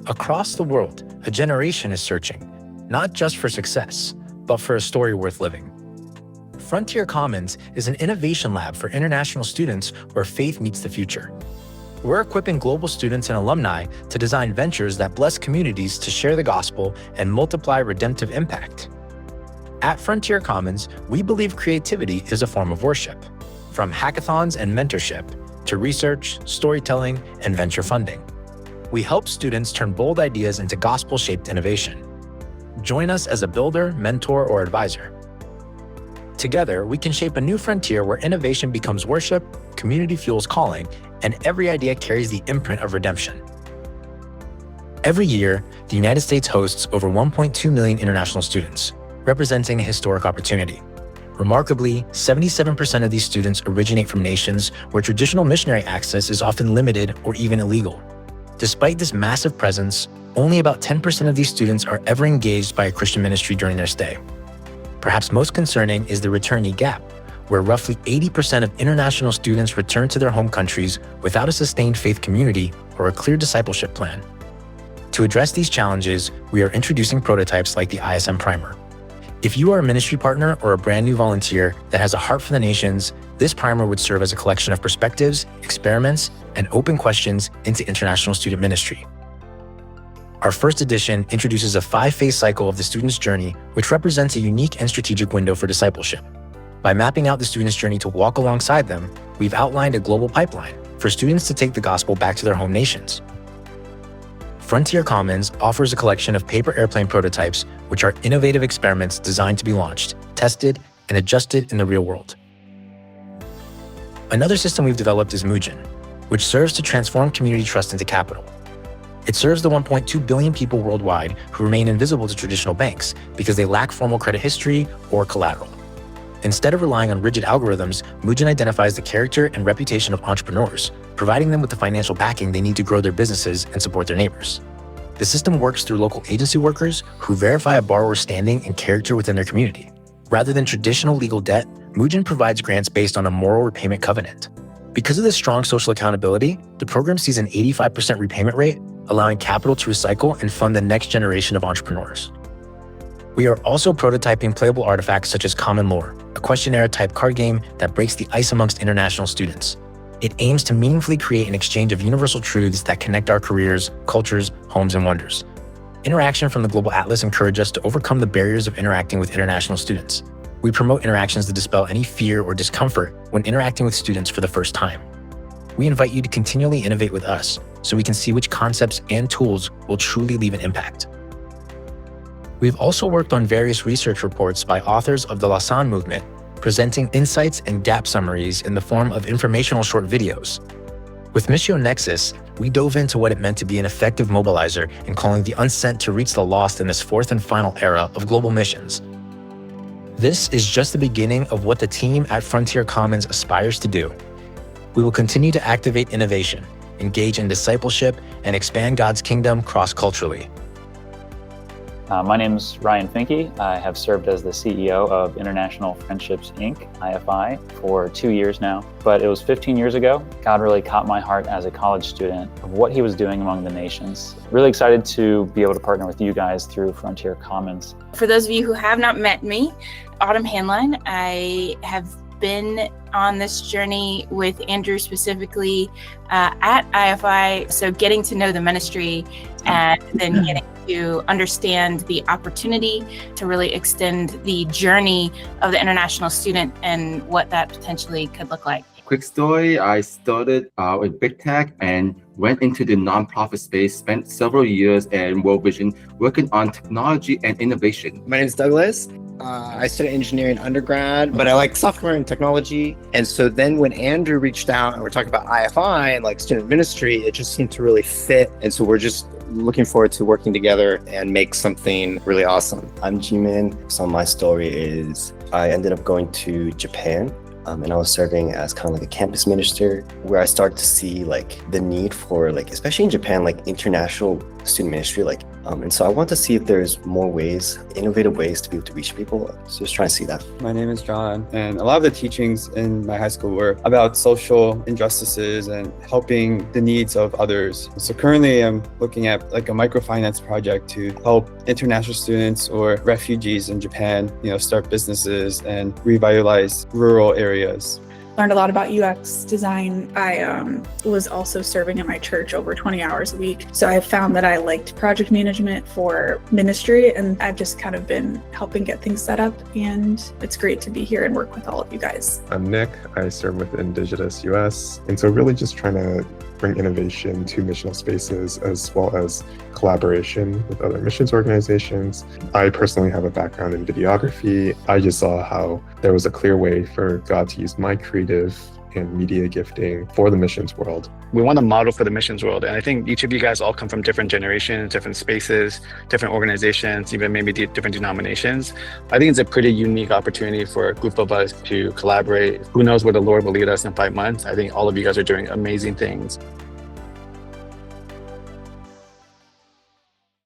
Across the world, a generation is searching, not just for success, but for a story worth living. Frontier Commons is an innovation lab for international students where faith meets the future. We're equipping global students and alumni to design ventures that bless communities to share the gospel and multiply redemptive impact. At Frontier Commons, we believe creativity is a form of worship, from hackathons and mentorship to research, storytelling, and venture funding. We help students turn bold ideas into gospel-shaped innovation. Join us as a builder, mentor, or advisor. Together, we can shape a new frontier where innovation becomes worship, community fuels calling, and every idea carries the imprint of redemption. Every year, the United States hosts over 1.2 million international students, representing a historic opportunity. Remarkably, 77% of these students originate from nations where traditional missionary access is often limited or even illegal. Despite this massive presence, only about 10% of these students are ever engaged by a Christian ministry during their stay. Perhaps most concerning is the returnee gap, where roughly 80% of international students return to their home countries without a sustained faith community or a clear discipleship plan. To address these challenges, we are introducing prototypes like the ISM Primer. If you are a ministry partner or a brand new volunteer that has a heart for the nations, this primer would serve as a collection of perspectives, experiments, and open questions into international student ministry. Our first edition introduces a 5-phase cycle of the student's journey, which represents a unique and strategic window for discipleship. By mapping out the student's journey to walk alongside them, we've outlined a global pipeline for students to take the gospel back to their home nations. Frontier Commons offers a collection of paper airplane prototypes, which are innovative experiments designed to be launched, tested, and adjusted in the real world. Another system we've developed is Mujin, which serves to transform community trust into capital. It serves the 1.2 billion people worldwide who remain invisible to traditional banks because they lack formal credit history or collateral. Instead of relying on rigid algorithms, Mujin identifies the character and reputation of entrepreneurs, providing them with the financial backing they need to grow their businesses and support their neighbors. The system works through local agency workers who verify a borrower's standing and character within their community. Rather than traditional legal debt, Mujin provides grants based on a moral repayment covenant. Because of this strong social accountability, the program sees an 85% repayment rate, allowing capital to recycle and fund the next generation of entrepreneurs. We are also prototyping playable artifacts such as Common Lore, a questionnaire-type card game that breaks the ice amongst international students. It aims to meaningfully create an exchange of universal truths that connect our careers, cultures, homes, and wonders. Interaction from the Global Atlas encourages us to overcome the barriers of interacting with international students. We promote interactions to dispel any fear or discomfort when interacting with students for the first time. We invite you to continually innovate with us so we can see which concepts and tools will truly leave an impact. We've also worked on various research reports by authors of the Lausanne movement, presenting insights and gap summaries in the form of informational short videos. With Missio Nexus, we dove into what it meant to be an effective mobilizer in calling the unsent to reach the lost in this fourth and final era of global missions. This is just the beginning of what the team at Frontier Commons aspires to do. We will continue to activate innovation, engage in discipleship, and expand God's kingdom cross-culturally. My name is Ryan Finke. I have served as the CEO of International Friendships, Inc., IFI, for 2 years now. But it was 15 years ago. God really caught my heart as a college student of what he was doing among the nations. Really excited to be able to partner with you guys through Frontier Commons. For those of you who have not met me, Autumn Hanline, I have been on this journey with Andrew specifically at IFI. So getting to know the ministry and then getting to understand the opportunity to really extend the journey of the international student and what that potentially could look like. Quick story, I started with big tech and went into the nonprofit space, spent several years at World Vision working on technology and innovation. My name is Douglas. I studied engineering undergrad, but I like software and technology. And so then when Andrew reached out and we're talking about IFI and like student ministry, it just seemed to really fit. And so we're just looking forward to working together and make something really awesome. I'm Jimin. So my story is I ended up going to Japan and I was serving as kind of like a campus minister where I started to see like the need for like, especially in Japan, like international student ministry, like And so I want to see if there's more ways, innovative ways to be able to reach people. So just trying to see that. My name is John, and a lot of the teachings in my high school were about social injustices and helping the needs of others. So currently I'm looking at like a microfinance project to help international students or refugees in Japan, start businesses and revitalize rural areas. Learned a lot about UX design. I was also serving at my church over 20 hours a week. So I found that I liked project management for ministry, and I've just kind of been helping get things set up. And it's great to be here and work with all of you guys. I'm Nick. I serve with Indigenous US. And so really just trying to bring innovation to missional spaces as well as collaboration with other missions organizations. I personally have a background in videography. I just saw how there was a clear way for God to use my creative and media gifting for the missions world. We want to model for the missions world. And I think each of you guys all come from different generations, different spaces, different organizations, even maybe different denominations. I think it's a pretty unique opportunity for a group of us to collaborate. Who knows where the Lord will lead us in 5 months? I think all of you guys are doing amazing things.